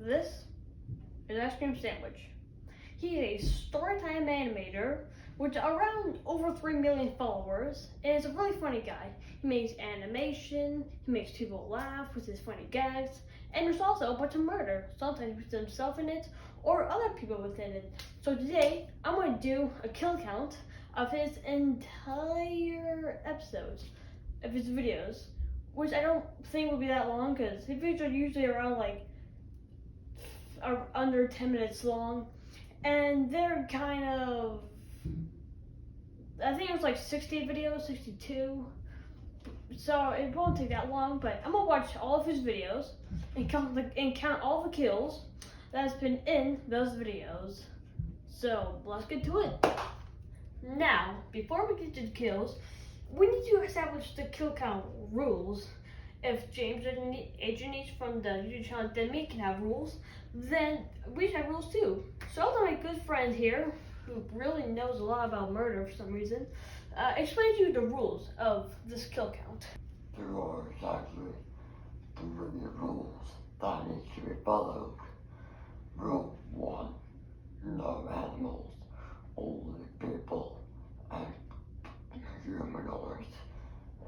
This is Ice Cream Sandwich. He is a storytime animator with around over 3 million followers and is a really funny guy. He makes animation, he makes people laugh with his funny gags, and there's also a bunch of murder. Sometimes he puts himself in it or other people within it. So today, I'm going to do a kill count of his entire episodes, of his videos, which I don't think will be that long because his videos are usually around are under 10 minutes long, and they're kind of, I think it was like 60 videos, 62, so it won't take that long. But I'm gonna watch all of his videos and count all the kills that's been in those videos. So let's get to it. Now, before we get to the kills, we need to establish the kill count rules. If James and Adrian each from the YouTube channel Demi can have rules, then we should have rules too. So I'll let my good friend here, who really knows a lot about murder for some reason, explain to you the rules of this kill count. There are exactly 3 rules that need to be followed. Rule 1, no animals, only people and humanoids.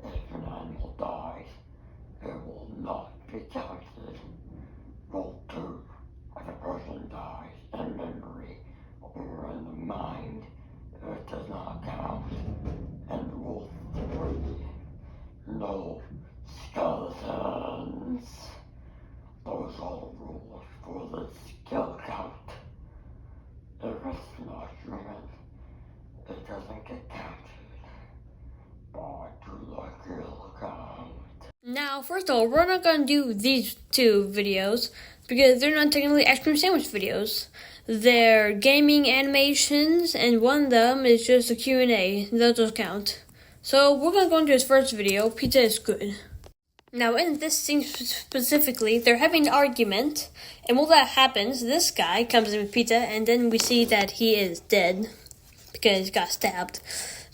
If an animal dies, it will not be counted. Rule 2, if a person dies in memory or in the mind, it does not count. And rule 3, no skeletons. Those are the rules for this kill count. If it's not human, it doesn't get counted. Back to the kill count. Now, first of all, we're not going to do these 2 videos because they're not technically Ice Cream Sandwich videos. They're gaming animations, and one of them is just a Q&A. Those count. So we're going to go into his first video, Pizza is Good. Now, in this scene specifically, they're having an argument, and while that happens, this guy comes in with pizza, and then we see that he is dead because he got stabbed.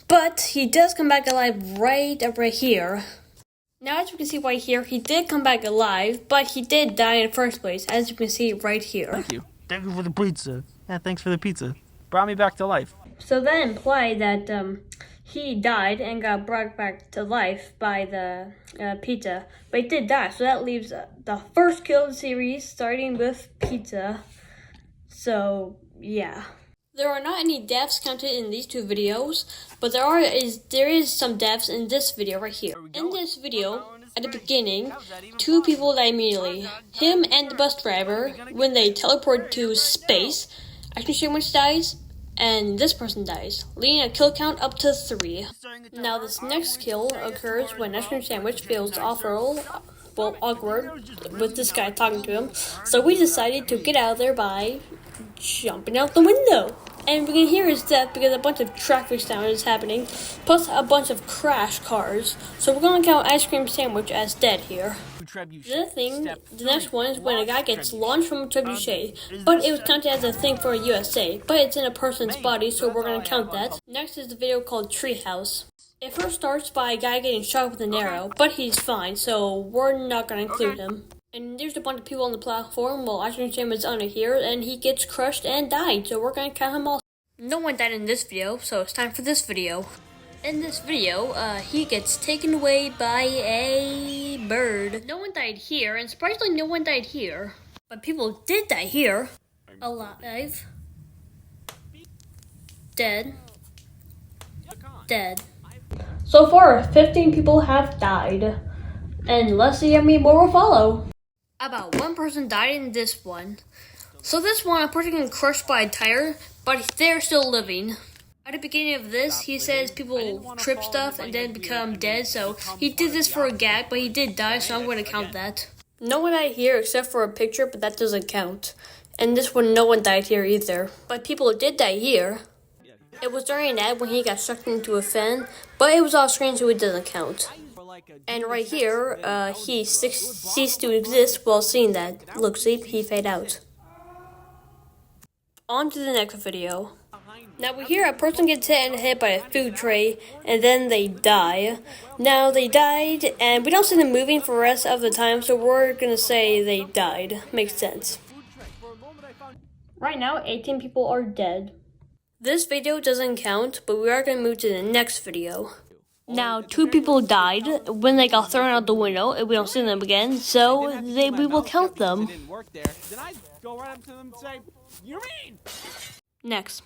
But he does come back alive right here. Now, as you can see right here, he did come back alive, but he did die in the first place, as you can see right here. Thank you. Thank you for the pizza. Yeah, thanks for the pizza. Brought me back to life. So that implied that he died and got brought back to life by the pizza. But he did die, so that leaves the first kill of the series, starting with pizza. So, yeah. There are not any deaths counted in these 2 videos, but there is some deaths in this video right here. In this video, at the beginning, 2 people die immediately. Him and the bus driver, when they teleport to space, Ice Cream Sandwich dies, and this person dies, leading a kill count up to 3. Now this next kill occurs when Ice Cream Sandwich feels awkward with this guy talking to him, so we decided to get out of there by jumping out the window. And we can hear his death because a bunch of traffic sound is happening, plus a bunch of crash cars. So we're going to count Ice Cream Sandwich as dead here. The next one is when a guy gets launched from a trebuchet, but it was counted as a thing for a USA, but it's in a person's body, so we're going to count that. Next is the video called Treehouse. It first starts by a guy getting shot with an arrow, but he's fine, so we're not going to include him. And there's a bunch of people on the platform while Ice Cream Sandwich is under here, and he gets crushed and died, so we're going to count him also. No one died in this video, so it's time for this video. In this video, he gets taken away by a bird. No one died here, and surprisingly no one died here. But people did die here. Alive. Dead. Dead. So far, 15 people have died. And let's see how many more will follow. About 1 person died in this one. So this one, a person got crushed by a tire, but they're still living. At the beginning of this, he says people trip stuff and then become dead, so he did this for a gag, but he did die, so I'm going to count that. No one died here except for a picture, but that doesn't count. And this one, no one died here either. But people did die here. It was during an ad when he got sucked into a fan, but it was off screen, so it doesn't count. And right here, he ceased to exist while seeing that. Look, see, he fade out. On to the next video. Now we hear a person gets hit in the head by a food tray, and then they die. Now they died, and we don't see them moving for the rest of the time, so we're gonna say they died. Makes sense. Right now, 18 people are dead. This video doesn't count, but we are going to move to the next video. Now, 2 people died when they got thrown out the window, and we don't see them again, so we will count them. Next.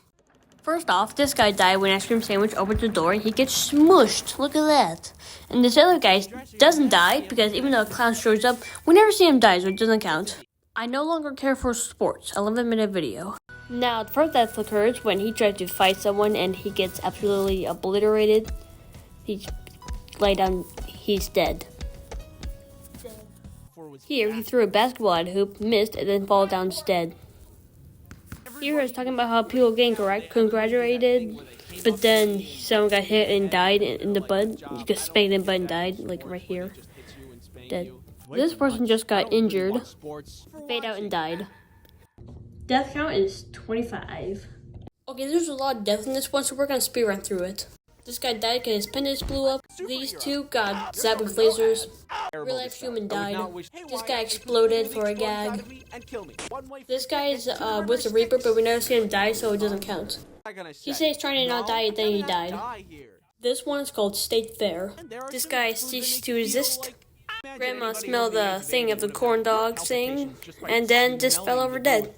First off, this guy died when Ice Cream Sandwich opens the door and he gets smushed. Look at that. And this other guy doesn't die because even though a clown shows up, we never see him die, so it doesn't count. I no longer care for sports. 11-minute video. Now, the first death occurs when he tries to fight someone and he gets absolutely obliterated. He's laid down. He's dead. Here, he threw a basketball at a hoop, missed, and then fall down dead. Here, I was talking about how people getting congratulated, but then someone got hit and died in the butt. You got spanked in the butt and died, like right here. Dead. This person just got injured, fade out and died. Death count is 25. Okay, there's a lot of death in this one, so we're gonna speed run through it. This guy died because his appendix blew up. These 2 got zapped with lasers. Real life human died. This guy exploded for a gag. This guy is with the Reaper, but we never see him die, so it doesn't count. He said he's trying to not die, then he died. This one is called State Fair. This guy ceased to exist. Grandma smelled the thing of the corn dog thing, and then just fell over dead.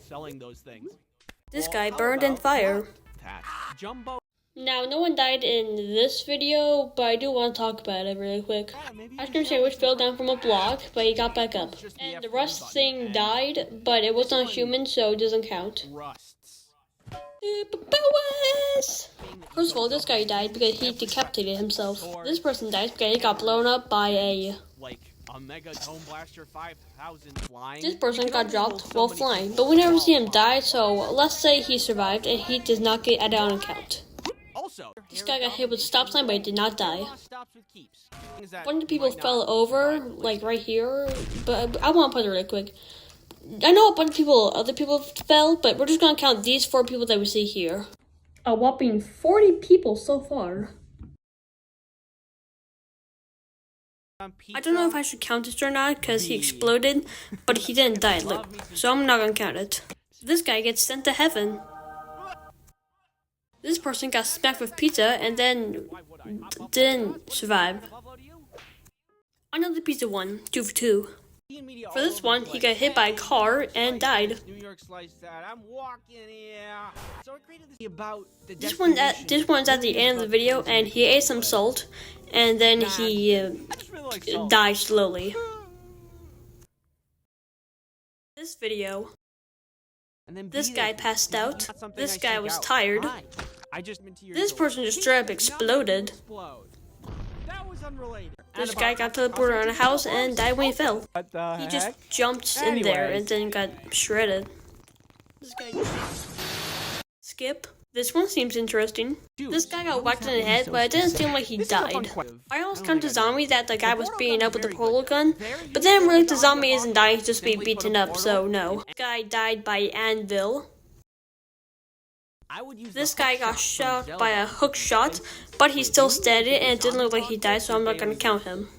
This guy burned in fire. Now, no one died in this video, but I do want to talk about it really quick. Ice Cream Sandwich fell down from a block, but he got back up. And the rust thing died, but it was not human, so it doesn't count. First of all, this guy died because he decapitated himself. This person died because he got blown up by a... This person got dropped while flying, but we never see him die, so let's say he survived and he does not get added on account. This guy got hit with a stop sign, but he did not die. One of the people fell over, like right here, but I want to put it really quick. I know a bunch of other people fell, but we're just going to count these 4 people that we see here. A whopping 40 people so far. I don't know if I should count this or not, because he exploded, but he didn't die, look, so I'm not going to count it. This guy gets sent to heaven. This person got smacked with pizza and then didn't survive. Another pizza won, 2 for 2. For this one, he got hit by a car and died. This one's at the end of the video, and he ate some salt, and then he died slowly. This video. This guy passed out. This guy was tired. This person just straight up exploded. This guy got teleported around a house and died when he fell. He just jumped in there and then got shredded. This guy... Skip. This one seems interesting. This guy got whacked in the head, but it didn't seem like he died. I almost come to zombie that the guy was beaten up with a portal gun, but then really the zombie isn't dying, he's just being beaten up, so no. This guy died by anvil. This guy got shot by a hook shot, but he still steadied and it didn't look like he died, so I'm not going to count him.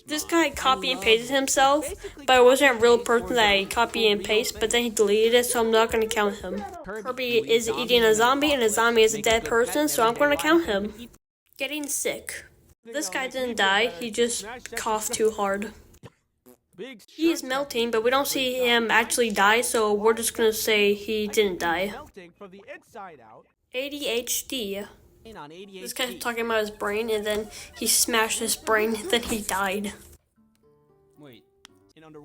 This guy copy and pasted himself, but it wasn't a real person that he copy and paste, but then he deleted it, so I'm not going to count him. Kirby is eating a zombie, and a zombie is a dead person, so I'm going to count him. Getting sick. This guy didn't die, he just coughed too hard. He is melting, but we don't see him actually die, so we're just going to say he didn't die. ADHD. This guy's talking about his brain, and then he smashed his brain, then he died.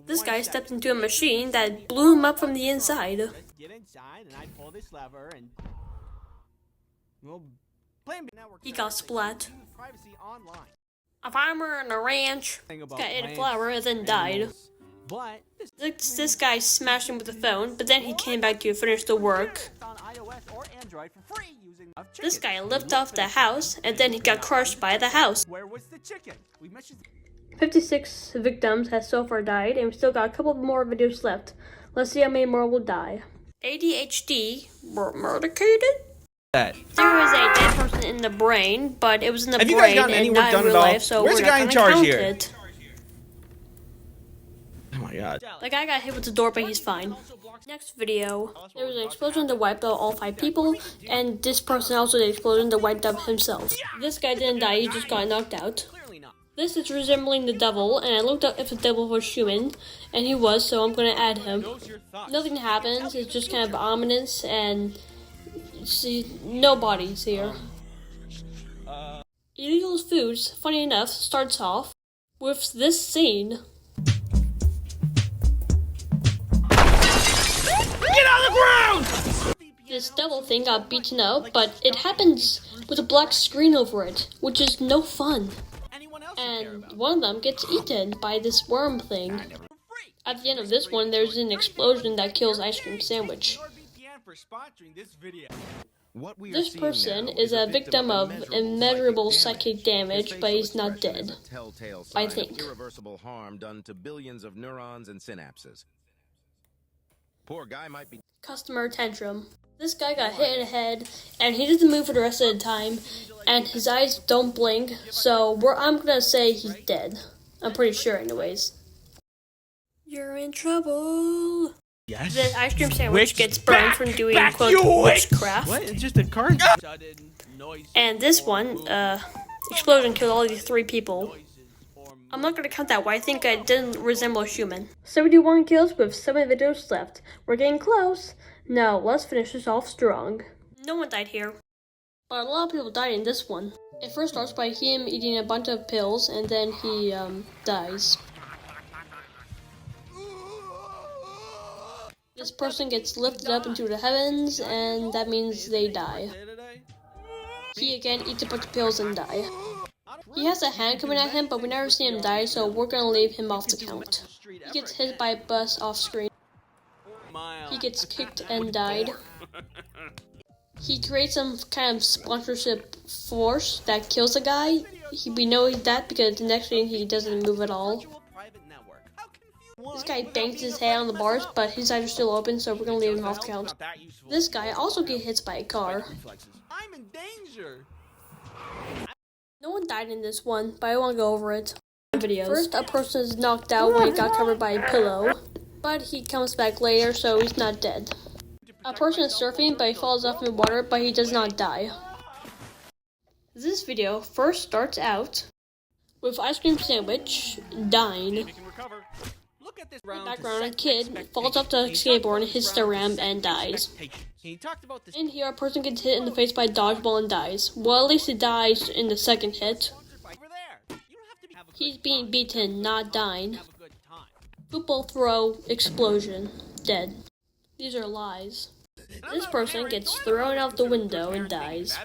This guy stepped into a machine that blew him up from the inside. He got splat. A farmer on a ranch got ate a flower and then died. This guy smashed him with a phone, but then he came back to finish the work. This guy lifted off the house, and then he got crushed by the house. 56 victims has so far died, and we still got a couple more videos left. Let's see how many more will die. ADHD were medicated? There was a dead person in the brain, but it was in the brain and not in real life, so we're not going to count it. Oh my Yeah. The guy got hit with the door, but he's fine. Next video, there was an explosion that wiped out all 5 people, and this person also did an explosion that wiped out himself. This guy didn't die, he just got knocked out. This is resembling the devil, and I looked up if the devil was human, and he was, so I'm gonna add him. Nothing happens, it's just kind of ominous, and see, no bodies here. Illegal Foods, funny enough, starts off with this scene. This devil thing got beaten up, but it happens with a black screen over it, which is no fun. And one of them gets eaten by this worm thing. At the end of this one, there's an explosion that kills Ice Cream Sandwich. This person is a victim of immeasurable psychic damage, but he's not dead, I think. Irreversible harm done to billions of neurons and synapses. Poor guy might be. Customer tantrum. This guy got hit in the head, and he doesn't move for the rest of the time, and his eyes don't blink, so I'm gonna say he's dead. I'm pretty sure anyways. You're in trouble. Yes. The ice cream sandwich gets burned from doing quote witchcraft. What? It's just a card? And this one, explosion killed all these 3 people. I'm not gonna count that one, I think it didn't resemble a human. 71 kills with 7 videos left. We're getting close. Now, let's finish this off strong. No one died here, but a lot of people died in this one. It first starts by him eating a bunch of pills, and then he, dies. This person gets lifted up into the heavens, and that means they die. He again eats a bunch of pills and die. He has a hand coming at him, but we never see him die, so we're gonna leave him off the count. He gets hit by a bus off screen. He gets kicked and died. He creates some kind of sponsorship force that kills the guy. We know he's that because the next scene he doesn't move at all. This guy bangs his head on the bars, but his eyes are still open, so we're gonna leave him off the count. This guy also gets hit by a car. I'm in danger. No one died in this one, but I want to go over it. First, a person is knocked out when he got covered by a pillow, but he comes back later, so he's not dead. A person is surfing, but he falls off in the water, but he does not die. This video first starts out with Ice Cream Sandwich dying. In the background, a kid falls off the skateboard and hits the ramp and dies. In here, a person gets hit in the face by a dodgeball and dies. Well, at least he dies in the second hit. He's being beaten, not dying. Football throw, explosion, dead. These are lies. This person gets thrown out the window and dies.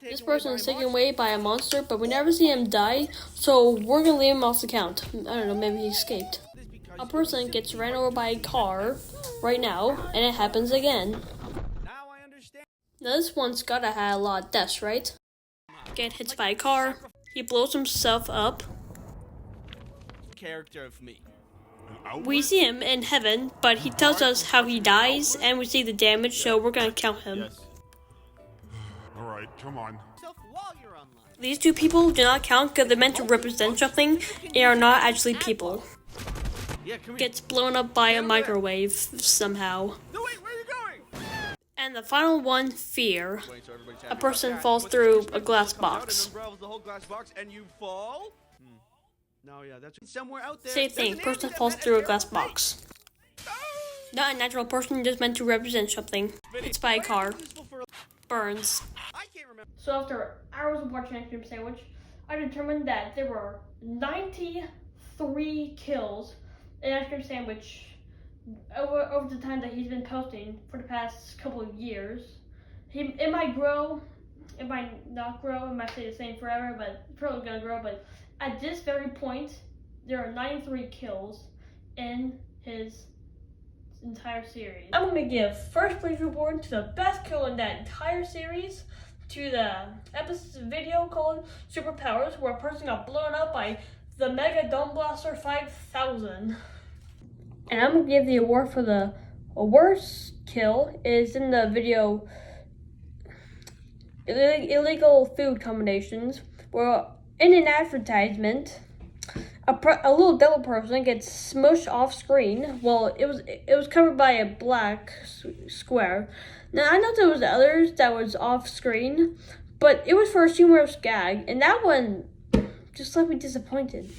This person is taken away by a monster, but we never see him die, so we're gonna leave him off the count. I don't know, maybe he escaped. A person gets ran over by a car right now, and it happens again. Now this one's gotta have a lot of deaths, right? Get hit by a car, he blows himself up. Character of me. We see him in heaven, but he tells us how he dies, and we see the damage, so we're gonna count him. Yes. Alright, come on. These 2 people do not count because they're meant to represent something and are not actually people. Gets blown up by a microwave somehow. No, wait, where are you going? And the final one, fear. A person falls through a glass box. The whole glass box and you fall? No, yeah, that's somewhere out there. Same thing, person falls through a glass box. Not a natural person, just meant to represent something. It's by a car. Burns. So after hours of watching Ice Cream Sandwich, I determined that there were 93 kills in Ice Cream Sandwich over the time that he's been posting for the past couple of years. It might grow, it might not grow, it might stay the same forever, but it's probably gonna grow. But at this very point, there are 93 kills in his entire series. I'm gonna give first place reward to the best kill in that entire series, to the episode video called Superpowers, where a person got blown up by the Mega Dome Blaster 5000. And I'm gonna give the award for the worst kill is in the video Illegal Food Combinations, where in an advertisement, a little devil person gets smushed off screen. Well, it was covered by a black square. Now I know there was others that was off screen, but it was for a humorous gag, and that one just left me disappointed.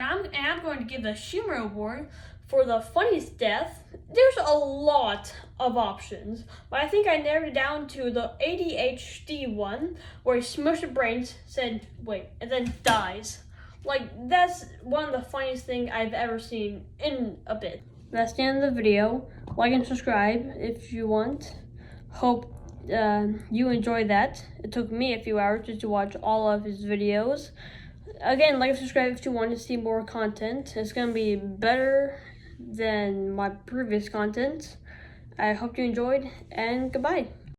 I'm going to give the Humor Award for the funniest death. There's a lot of options, but I think I narrowed it down to the ADHD one, where he smushed the brains, said wait, and then dies. Like, that's one of the funniest things I've ever seen in a bit. That's the end of the video. Like and subscribe if you want. Hope you enjoyed that. It took me a few hours just to watch all of his videos. Again, like and subscribe if you want to see more content. It's going to be better than my previous content. I hope you enjoyed, and goodbye.